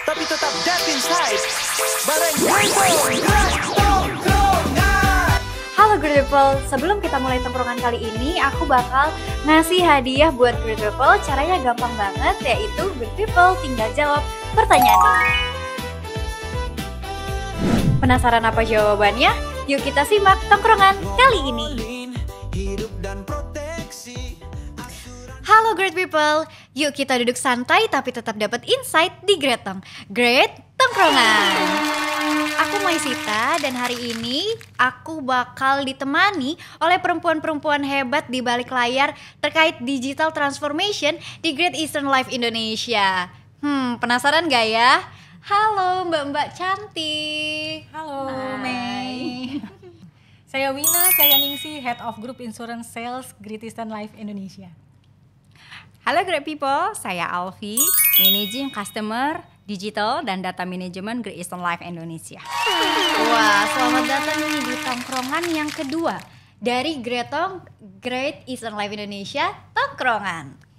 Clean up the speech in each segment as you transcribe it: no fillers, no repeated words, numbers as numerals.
tapi tetap deep inside. Bareng Rainbow. Halo Great People, sebelum kita mulai tongkrongan kali ini, aku bakal ngasih hadiah buat Great People. Caranya gampang banget, yaitu Great People tinggal jawab pertanyaan ini. Penasaran apa jawabannya? Yuk kita simak tongkrongan kali ini. Halo Great People, yuk kita duduk santai tapi tetap dapat insight di Great Tong. Great Tongkrongan. Aku Maisita dan hari ini aku bakal ditemani oleh perempuan-perempuan hebat di balik layar terkait digital transformation di Great Eastern Life Indonesia. Penasaran gak ya? Halo mbak-mbak cantik. Halo Mei. Saya Wina Cayaningsih, Head of Group Insurance Sales Great Eastern Life Indonesia. Halo Great People, saya Alfi, Managing Customer, Digital dan Data Management Great Eastern Life Indonesia. Wah, selamat datang nih di tongkrongan yang kedua dari Great Eastern Life Indonesia, tongkrongan.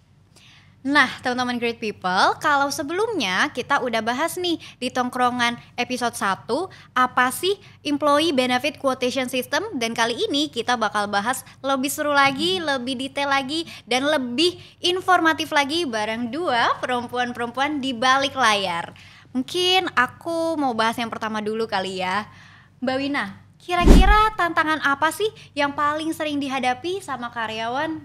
Nah, teman-teman Great People, kalau sebelumnya kita udah bahas nih di tongkrongan episode 1, apa sih Employee Benefit Quotation System, dan kali ini kita bakal bahas lebih seru lagi, lebih detail lagi, dan lebih informatif lagi bareng dua perempuan-perempuan di balik layar. Mungkin aku mau bahas yang pertama dulu kali ya. Mbak Wina, kira-kira tantangan apa sih yang paling sering dihadapi sama karyawan?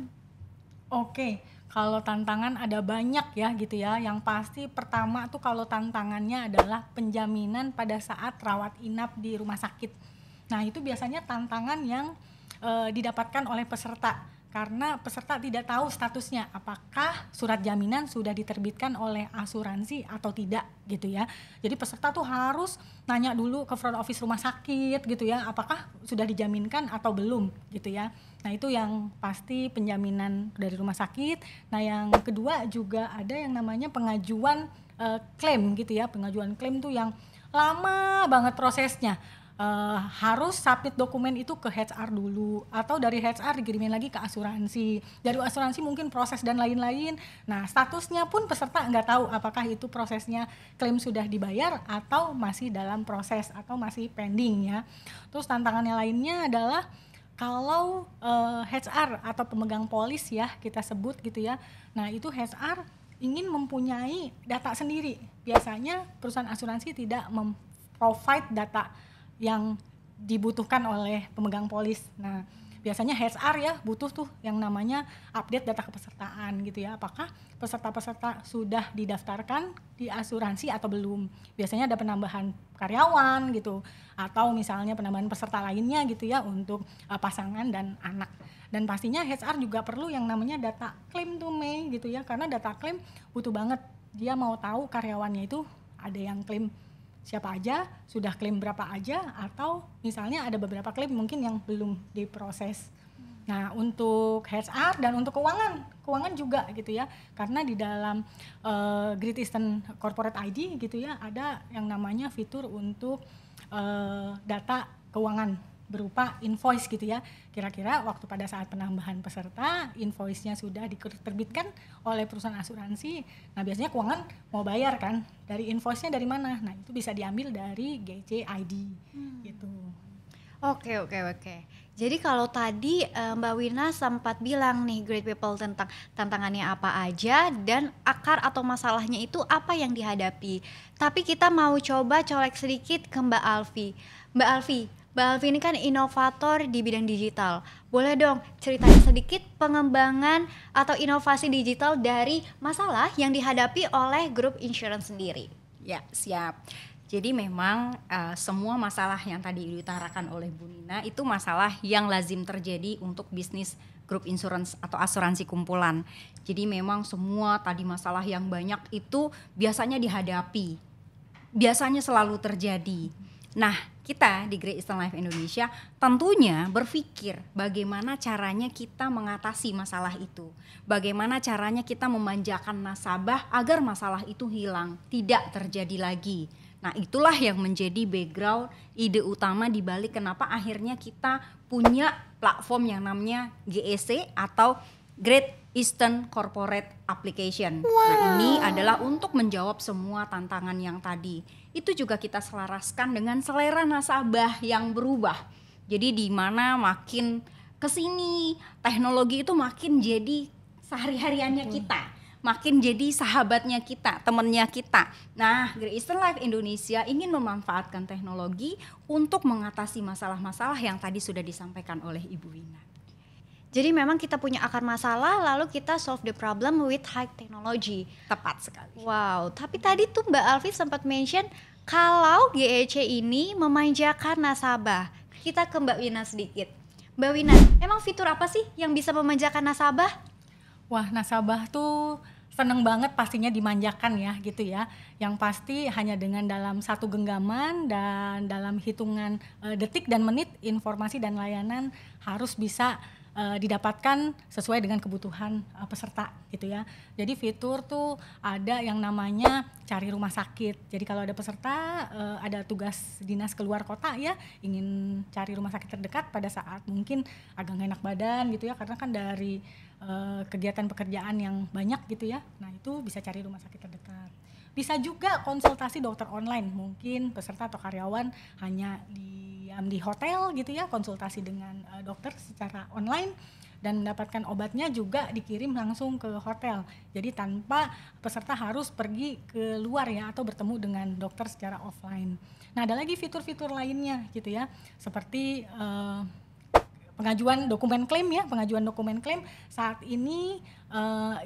Oke, kalau tantangan ada banyak ya gitu ya. Yang pasti pertama tuh kalau tantangannya adalah penjaminan pada saat rawat inap di rumah sakit. Nah itu biasanya tantangan yang didapatkan oleh peserta. Karena peserta tidak tahu statusnya, apakah surat jaminan sudah diterbitkan oleh asuransi atau tidak gitu ya. Jadi peserta tuh harus nanya dulu ke front office rumah sakit gitu ya, apakah sudah dijaminkan atau belum gitu ya. Nah itu yang pasti penjaminan dari rumah sakit. Nah yang kedua juga ada yang namanya pengajuan klaim gitu ya. Pengajuan klaim tuh yang lama banget prosesnya. Harus submit dokumen itu ke HR dulu, atau dari HR dikirimin lagi ke asuransi, dari asuransi mungkin proses dan lain-lain. Nah statusnya pun peserta nggak tahu apakah itu prosesnya klaim sudah dibayar atau masih dalam proses atau masih pending ya. Terus tantangannya lainnya adalah kalau HR atau pemegang polis ya kita sebut gitu ya. Nah itu HR ingin mempunyai data sendiri. Biasanya perusahaan asuransi tidak memprovide data yang dibutuhkan oleh pemegang polis. Nah, biasanya HR ya butuh tuh yang namanya update data kepesertaan gitu ya. Apakah peserta-peserta sudah didaftarkan di asuransi atau belum? Biasanya ada penambahan karyawan gitu, atau misalnya penambahan peserta lainnya gitu ya untuk pasangan dan anak. Dan pastinya HR juga perlu yang namanya data klaim tuh Mei gitu ya, karena data klaim butuh banget. Dia mau tahu karyawannya itu ada yang klaim siapa aja, sudah klaim berapa aja, atau misalnya ada beberapa klaim mungkin yang belum diproses. Nah untuk HR dan untuk keuangan juga gitu ya, karena di dalam Great Eastern Corporate ID gitu ya ada yang namanya fitur untuk data keuangan berupa invoice gitu ya. Kira-kira waktu pada saat penambahan peserta, invoice-nya sudah diterbitkan oleh perusahaan asuransi. Nah biasanya keuangan mau bayar kan, dari invoice-nya dari mana? Nah itu bisa diambil dari GCID gitu. Oke. Jadi kalau tadi Mbak Wina sempat bilang nih Great People tentang tantangannya apa aja dan akar atau masalahnya itu apa yang dihadapi. Tapi kita mau coba colek sedikit ke Mbak Alfi. Mbak Alfi ini kan inovator di bidang digital. Boleh dong ceritain sedikit pengembangan atau inovasi digital dari masalah yang dihadapi oleh grup insurance sendiri. Ya, siap. Jadi memang semua masalah yang tadi diutarakan oleh Bu Nina itu masalah yang lazim terjadi untuk bisnis grup insurance atau asuransi kumpulan. Jadi memang semua tadi masalah yang banyak itu biasanya dihadapi, biasanya selalu terjadi. Nah, kita di Great Eastern Life Indonesia tentunya berpikir bagaimana caranya kita mengatasi masalah itu. Bagaimana caranya kita memanjakan nasabah agar masalah itu hilang, tidak terjadi lagi. Nah, itulah yang menjadi background ide utama di balik kenapa akhirnya kita punya platform yang namanya GEC atau Great Eastern Corporate Application. Nah, ini adalah untuk menjawab semua tantangan yang tadi. Itu juga kita selaraskan dengan selera nasabah yang berubah. Jadi di mana makin kesini teknologi itu makin jadi sehari-hariannya kita, makin jadi sahabatnya kita, temannya kita. Nah, Great Eastern Life Indonesia ingin memanfaatkan teknologi untuk mengatasi masalah-masalah yang tadi sudah disampaikan oleh Ibu Wina. Jadi memang kita punya akar masalah lalu kita solve the problem with high technology. Tepat sekali. Wow, tapi tadi tuh Mbak Alfi sempat mention kalau GEC ini memanjakan nasabah. Kita ke Mbak Wina sedikit. Mbak Wina, emang fitur apa sih yang bisa memanjakan nasabah? Wah, nasabah tuh seneng banget pastinya dimanjakan ya gitu ya. Yang pasti hanya dengan dalam satu genggaman dan dalam hitungan detik dan menit informasi dan layanan harus bisa didapatkan sesuai dengan kebutuhan peserta gitu ya. Jadi fitur tuh ada yang namanya cari rumah sakit. Jadi kalau ada peserta ada tugas dinas keluar kota ya, ingin cari rumah sakit terdekat pada saat mungkin agak gak enak badan gitu ya, karena kan dari kegiatan pekerjaan yang banyak gitu ya. Nah, itu bisa cari rumah sakit terdekat. Bisa juga konsultasi dokter online, mungkin peserta atau karyawan hanya di hotel gitu ya, konsultasi dengan dokter secara online dan mendapatkan obatnya juga dikirim langsung ke hotel. Jadi tanpa peserta harus pergi ke luar ya atau bertemu dengan dokter secara offline. Nah, ada lagi fitur-fitur lainnya gitu ya, seperti pengajuan dokumen klaim ya, pengajuan dokumen klaim saat ini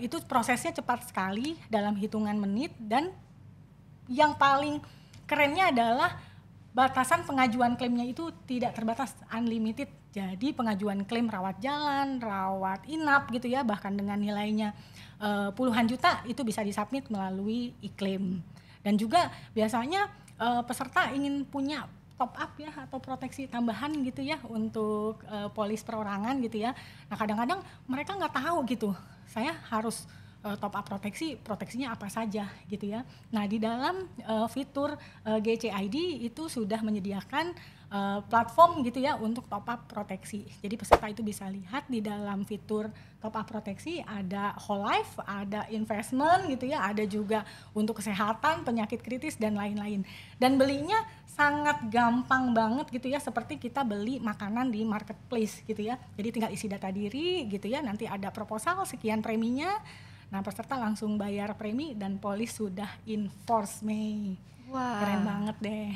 itu prosesnya cepat sekali dalam hitungan menit, dan yang paling kerennya adalah batasan pengajuan klaimnya itu tidak terbatas, unlimited. Jadi pengajuan klaim rawat jalan, rawat inap gitu ya, bahkan dengan nilainya puluhan juta itu bisa disubmit melalui e-claim. Dan juga biasanya peserta ingin punya top up ya atau proteksi tambahan gitu ya untuk polis perorangan gitu ya. Nah, kadang-kadang mereka nggak tahu gitu, saya harus top up proteksinya apa saja gitu ya. Nah, di dalam fitur GCID itu sudah menyediakan platform gitu ya untuk top up proteksi. Jadi peserta itu bisa lihat di dalam fitur top up proteksi ada whole life, ada investment gitu ya, ada juga untuk kesehatan, penyakit kritis dan lain-lain. Dan belinya sangat gampang banget gitu ya, seperti kita beli makanan di marketplace gitu ya. Jadi tinggal isi data diri gitu ya, nanti ada proposal sekian preminya. Nah, peserta langsung bayar premi dan polis sudah enforce Mei. Wah, Keren banget deh.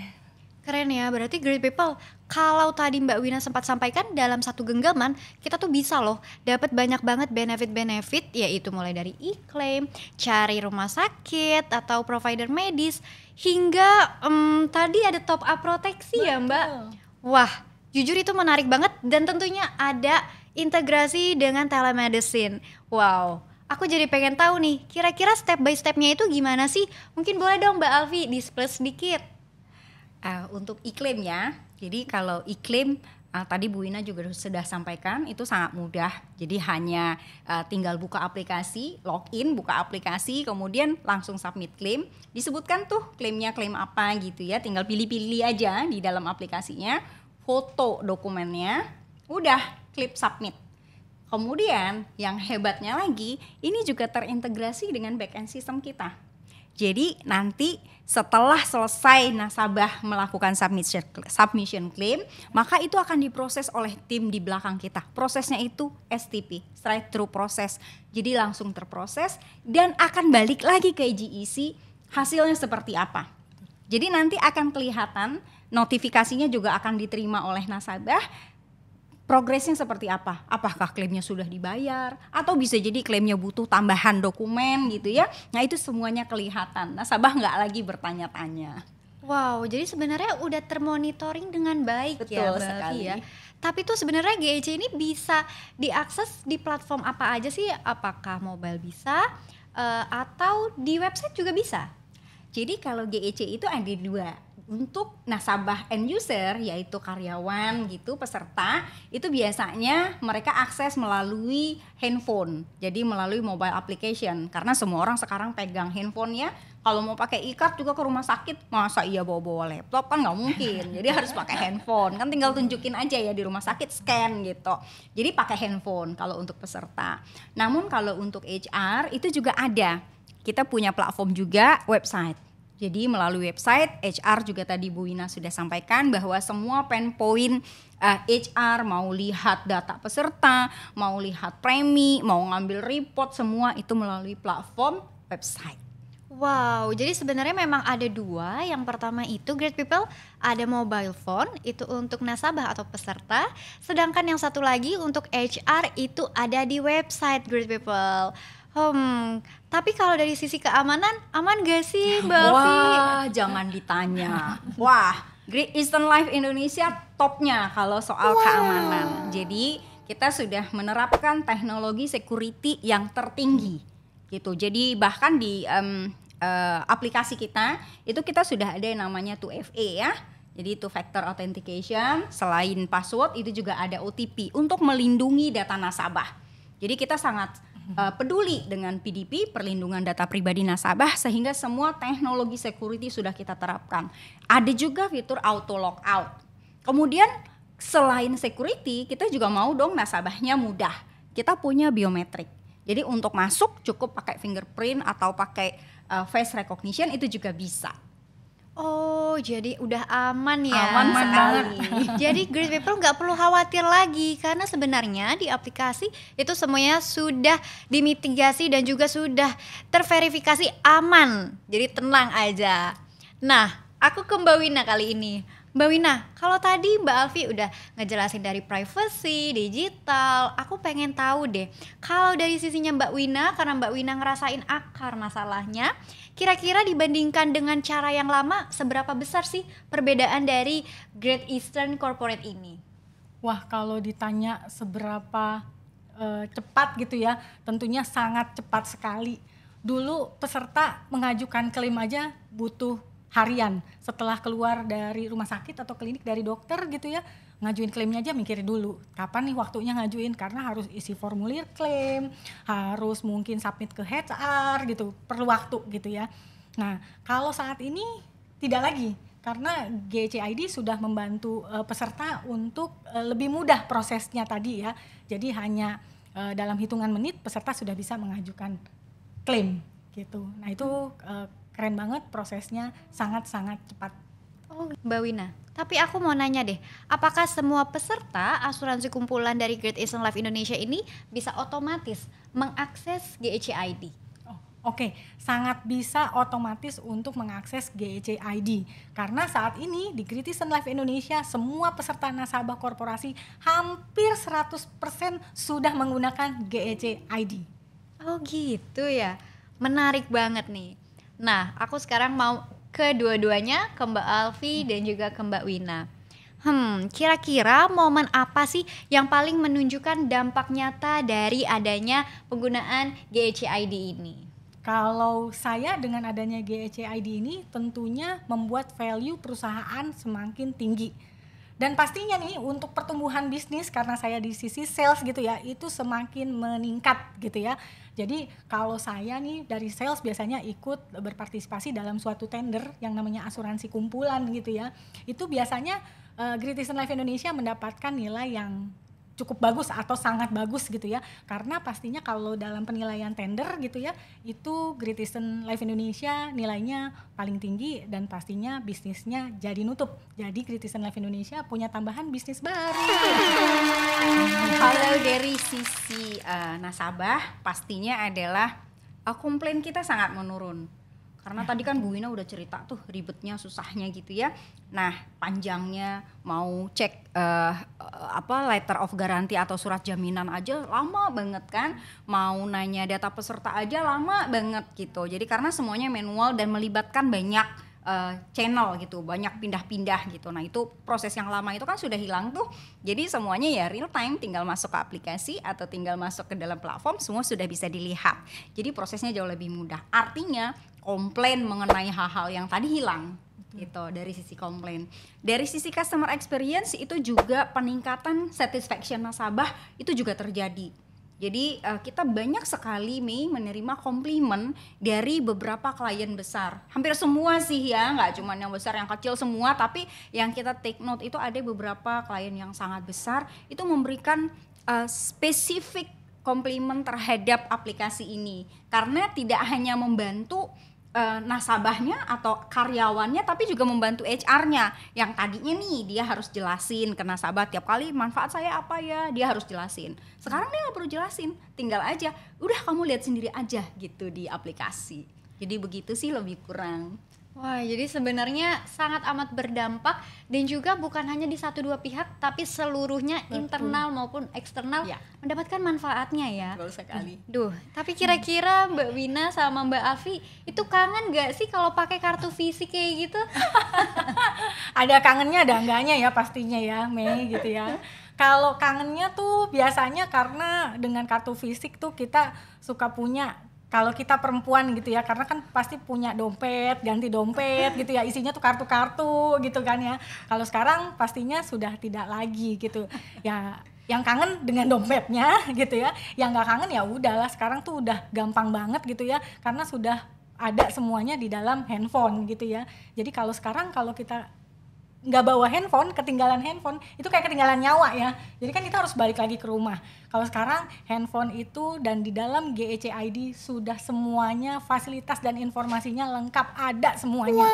keren ya, berarti great people. Kalau tadi Mbak Wina sempat sampaikan dalam satu genggaman, kita tuh bisa loh dapat banyak banget benefit-benefit, yaitu mulai dari e-claim, cari rumah sakit atau provider medis, hingga tadi ada top up proteksi. Betul ya Mbak. Wah, jujur itu menarik banget, dan tentunya ada integrasi dengan telemedicine. Wow, aku jadi pengen tahu nih, kira-kira step by stepnya itu gimana sih? Mungkin boleh dong Mbak Alfi display sedikit. Untuk e-claim ya, jadi kalau e-claim tadi Bu Wina juga sudah sampaikan, itu sangat mudah. Jadi hanya tinggal buka aplikasi, login, buka aplikasi, kemudian langsung submit claim. Disebutkan tuh klaimnya klaim apa gitu ya, tinggal pilih-pilih aja di dalam aplikasinya, foto dokumennya, udah klik submit. Kemudian yang hebatnya lagi, ini juga terintegrasi dengan back-end system kita. Jadi nanti setelah selesai nasabah melakukan submission claim, maka itu akan diproses oleh tim di belakang kita. Prosesnya itu STP, straight through process. Jadi langsung terproses dan akan balik lagi ke GEC hasilnya seperti apa. Jadi nanti akan kelihatan, notifikasinya juga akan diterima oleh nasabah. Progresnya seperti apa? Apakah klaimnya sudah dibayar? Atau bisa jadi klaimnya butuh tambahan dokumen gitu ya. Nah, itu semuanya kelihatan. Nasabah nggak lagi bertanya-tanya. Wow, jadi sebenarnya udah termonitoring dengan baik. Betul ya Mbak sekali. Alfi ya. Tapi tuh sebenarnya GEC ini bisa diakses di platform apa aja sih? Apakah mobile bisa atau di website juga bisa? Jadi kalau GEC itu ada dua. Untuk nasabah end user, yaitu karyawan gitu, peserta, itu biasanya mereka akses melalui handphone, jadi melalui mobile application, karena semua orang sekarang pegang handphone ya. Kalau mau pakai e-card juga ke rumah sakit, masa iya bawa-bawa laptop, kan nggak mungkin. Jadi harus pakai handphone, kan tinggal tunjukin aja ya di rumah sakit, scan gitu. Jadi pakai handphone kalau untuk peserta. Namun kalau untuk HR itu juga ada, kita punya platform juga, website. Jadi melalui website HR juga tadi Bu Wina sudah sampaikan bahwa semua pain point HR mau lihat data peserta, mau lihat premi, mau ngambil report, semua itu melalui platform website. Wow, jadi sebenarnya memang ada dua. Yang pertama itu Great People ada mobile phone itu untuk nasabah atau peserta, sedangkan yang satu lagi untuk HR itu ada di website Great People. Tapi kalau dari sisi keamanan aman gak sih Mbak Alfi? Wah, jangan ditanya. Wah, Great Eastern Life Indonesia topnya kalau soal keamanan. Jadi kita sudah menerapkan teknologi security yang tertinggi gitu. Jadi bahkan di aplikasi kita itu kita sudah ada yang namanya 2FA ya. Jadi two factor authentication, selain password itu juga ada OTP untuk melindungi data nasabah. Jadi kita sangat peduli dengan PDP, perlindungan data pribadi nasabah, sehingga semua teknologi security sudah kita terapkan. Ada juga fitur auto logout. Kemudian selain security, kita juga mau dong nasabahnya mudah. Kita punya biometrik. Jadi untuk masuk cukup pakai fingerprint atau pakai face recognition itu juga bisa. Oh, jadi udah aman ya. Aman sekali. Jadi Great People nggak perlu khawatir lagi karena sebenarnya di aplikasi itu semuanya sudah dimitigasi dan juga sudah terverifikasi aman. Jadi tenang aja. Nah, aku ke Mbak Wina kali ini. Mbak Wina, kalau tadi Mbak Alfi udah ngejelasin dari privacy, digital, aku pengen tahu deh, kalau dari sisinya Mbak Wina, karena Mbak Wina ngerasain akar masalahnya, kira-kira dibandingkan dengan cara yang lama, seberapa besar sih perbedaan dari Great Eastern Corporate ini? Wah, kalau ditanya seberapa cepat gitu ya, tentunya sangat cepat sekali. Dulu peserta mengajukan klaim aja butuh harian setelah keluar dari rumah sakit atau klinik dari dokter gitu ya, ngajuin klaimnya aja mikirin dulu kapan nih waktunya ngajuin, karena harus isi formulir klaim, harus mungkin submit ke HR gitu, perlu waktu gitu ya. Nah kalau saat ini tidak lagi, karena GECID sudah membantu peserta untuk lebih mudah prosesnya tadi ya, jadi hanya dalam hitungan menit peserta sudah bisa mengajukan klaim gitu. Nah itu keren banget, prosesnya sangat-sangat cepat. Oh, Mbak Wina, tapi aku mau nanya deh, apakah semua peserta asuransi kumpulan dari Great Eastern Life Indonesia ini bisa otomatis mengakses GECID? Oke, sangat bisa otomatis untuk mengakses GECID. Karena saat ini di Great Eastern Life Indonesia semua peserta nasabah korporasi hampir 100% sudah menggunakan GECID. Oh gitu ya, menarik banget nih. Nah, aku sekarang mau ke dua-duanya, ke Mbak Alfi dan juga ke Mbak Wina. Kira-kira momen apa sih yang paling menunjukkan dampak nyata dari adanya penggunaan GECID ini? Kalau saya dengan adanya GECID ini tentunya membuat value perusahaan semakin tinggi. Dan pastinya nih untuk pertumbuhan bisnis, karena saya di sisi sales gitu ya, itu semakin meningkat gitu ya. Jadi kalau saya nih dari sales biasanya ikut berpartisipasi dalam suatu tender yang namanya asuransi kumpulan gitu ya. Itu biasanya Great Eastern Life Indonesia mendapatkan nilai yang cukup bagus atau sangat bagus gitu ya, karena pastinya kalau dalam penilaian tender gitu ya, itu Great Eastern Life Indonesia nilainya paling tinggi dan pastinya bisnisnya jadi nutup. Jadi Great Eastern Life Indonesia punya tambahan bisnis baru. Kalau dari sisi nasabah pastinya adalah komplain kita sangat menurun. Karena tadi kan Bu Wina udah cerita tuh ribetnya, susahnya gitu ya. Nah, panjangnya mau cek letter of guarantee atau surat jaminan aja lama banget kan. Mau nanya data peserta aja lama banget gitu. Jadi karena semuanya manual dan melibatkan banyak channel gitu, banyak pindah-pindah gitu. Nah, itu proses yang lama itu kan sudah hilang tuh. Jadi semuanya ya real time, tinggal masuk ke aplikasi atau tinggal masuk ke dalam platform, semua sudah bisa dilihat. Jadi prosesnya jauh lebih mudah. Artinya komplain mengenai hal-hal yang tadi hilang gitu dari sisi komplain. Dari sisi customer experience itu juga peningkatan satisfaction nasabah itu juga terjadi. Jadi kita banyak sekali menerima komplimen dari beberapa klien besar. Hampir semua sih ya, nggak cuma yang besar, yang kecil semua. Tapi yang kita take note itu ada beberapa klien yang sangat besar itu memberikan spesifik komplimen terhadap aplikasi ini. Karena tidak hanya membantu nasabahnya atau karyawannya, tapi juga membantu HR-nya yang tadinya nih dia harus jelasin ke nasabah tiap kali manfaat saya apa ya, dia harus jelasin. Sekarang dia nggak perlu jelasin, tinggal aja udah kamu lihat sendiri aja gitu di aplikasi. Jadi begitu sih lebih kurang. Wah, jadi sebenarnya sangat amat berdampak dan juga bukan hanya di satu dua pihak, tapi seluruhnya internal maupun eksternal mendapatkan manfaatnya ya. Betul sekali. Duh, tapi kira-kira Mbak Wina sama Mbak Alfi itu kangen gak sih kalau pakai kartu fisik kayak gitu? Ada kangennya, ada enggaknya ya pastinya ya, Mei gitu ya. Kalau kangennya tuh biasanya karena dengan kartu fisik tuh kita suka punya, kalau kita perempuan gitu ya, karena kan pasti punya dompet, ganti dompet gitu ya, isinya tuh kartu-kartu gitu kan ya. Kalau sekarang pastinya sudah tidak lagi gitu. Ya yang kangen dengan dompetnya gitu ya, yang nggak kangen ya udahlah, sekarang tuh udah gampang banget gitu ya, karena sudah ada semuanya di dalam handphone gitu ya. Jadi kalau sekarang kalau kita nggak bawa handphone, ketinggalan handphone, itu kayak ketinggalan nyawa ya. Jadi kan kita harus balik lagi ke rumah. Kalau sekarang handphone itu dan di dalam GEC ID sudah semuanya, fasilitas dan informasinya lengkap, ada semuanya.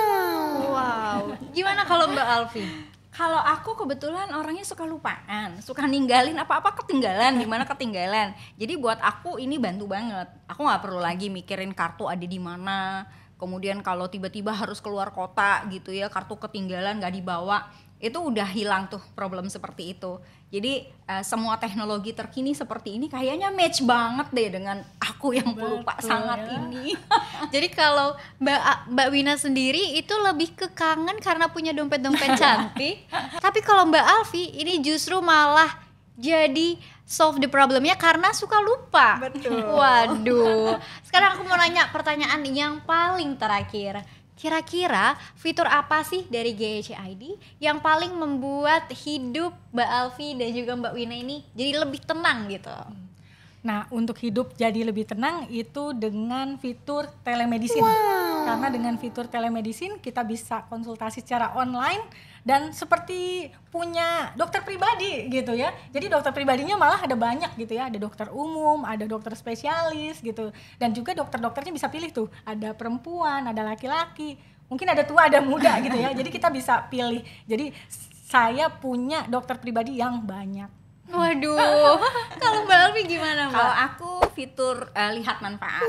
Wow. Gimana kalau Mbak Alfi? Kalau aku kebetulan orangnya suka lupaan, suka ninggalin apa-apa ketinggalan, dimana ketinggalan. Jadi buat aku ini bantu banget. Aku nggak perlu lagi mikirin kartu ada di mana. Kemudian kalau tiba-tiba harus keluar kota gitu ya, kartu ketinggalan nggak dibawa, itu udah hilang tuh problem seperti itu. Jadi semua teknologi terkini seperti ini kayaknya match banget deh dengan aku yang pelupa sangat ya. ini. Jadi kalau Mbak Wina sendiri itu lebih ke kangen karena punya dompet-dompet cantik. Tapi kalau Mbak Alfi ini justru malah jadi solve the problemnya karena suka lupa. Betul. Waduh. Sekarang aku mau nanya pertanyaan yang paling terakhir. Kira-kira fitur apa sih dari GEC ID yang paling membuat hidup Mbak Alfi dan juga Mbak Wina ini jadi lebih tenang gitu? Nah, untuk hidup jadi lebih tenang itu dengan fitur telemedicine. Karena dengan fitur telemedicine kita bisa konsultasi secara online dan seperti punya dokter pribadi gitu ya. Jadi dokter pribadinya malah ada banyak gitu ya. Ada dokter umum, ada dokter spesialis gitu. Dan juga dokter-dokternya bisa pilih tuh. Ada perempuan, ada laki-laki. Mungkin ada tua, ada muda gitu ya. Jadi kita bisa pilih. Jadi saya punya dokter pribadi yang banyak. Waduh, kalau Mbak Alfi gimana Mbak? Kalau aku fitur lihat manfaat.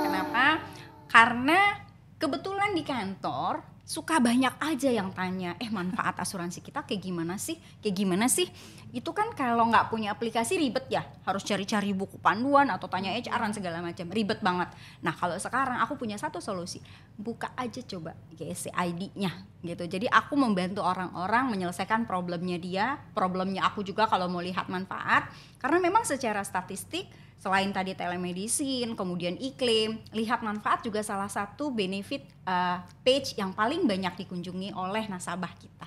Kenapa? Karena kebetulan di kantor suka banyak aja yang tanya, manfaat asuransi kita kayak gimana sih? Kayak gimana sih? Itu kan kalau nggak punya aplikasi ribet ya, harus cari-cari buku panduan atau tanya HR dan segala macam, ribet banget. Nah kalau sekarang aku punya satu solusi, buka aja coba GEC ID-nya gitu. Jadi aku membantu orang-orang menyelesaikan problemnya dia, problemnya aku juga kalau mau lihat manfaat. Karena memang secara statistik, selain tadi telemedicine, kemudian iklim, lihat manfaat juga salah satu benefit page yang paling banyak dikunjungi oleh nasabah kita.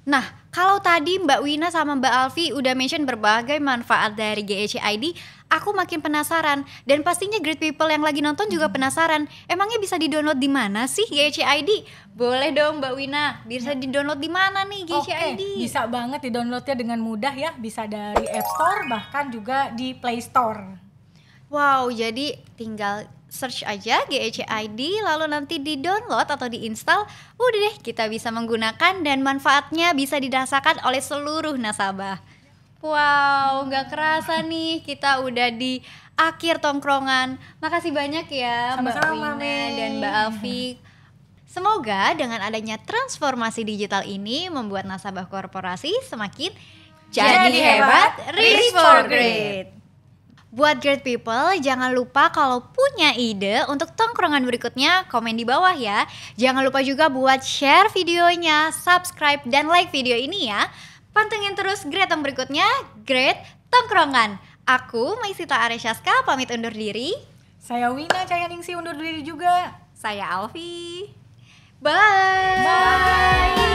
Nah, kalau tadi Mbak Wina sama Mbak Alfi udah mention berbagai manfaat dari GEC ID, aku makin penasaran dan pastinya great people yang lagi nonton juga penasaran. Emangnya bisa di-download di mana sih GEC ID? Boleh dong Mbak Wina, bisa di-download di mana nih GEC ID? Bisa banget di-downloadnya dengan mudah ya, bisa dari App Store bahkan juga di Play Store. Wow, jadi tinggal search aja GEC ID lalu nanti di-download atau di-install, udah deh kita bisa menggunakan dan manfaatnya bisa dirasakan oleh seluruh nasabah. Wow, gak kerasa nih kita udah di akhir tongkrongan. Makasih banyak ya Mbak Sama-sama, Wina Mei. dan Mbak Alfi. Semoga dengan adanya transformasi digital ini membuat nasabah korporasi semakin jadi hebat, reach for great. Buat great people, jangan lupa kalau punya ide untuk tongkrongan berikutnya, komen di bawah ya. Jangan lupa juga buat share videonya, subscribe, dan like video ini ya. Pantengin terus Great Tong berikutnya, Great Tongkrongan. Aku, Maisita Aresyaska, pamit undur diri. Saya Wina Cayaningsih undur diri juga. Saya Alfi. Bye! Bye!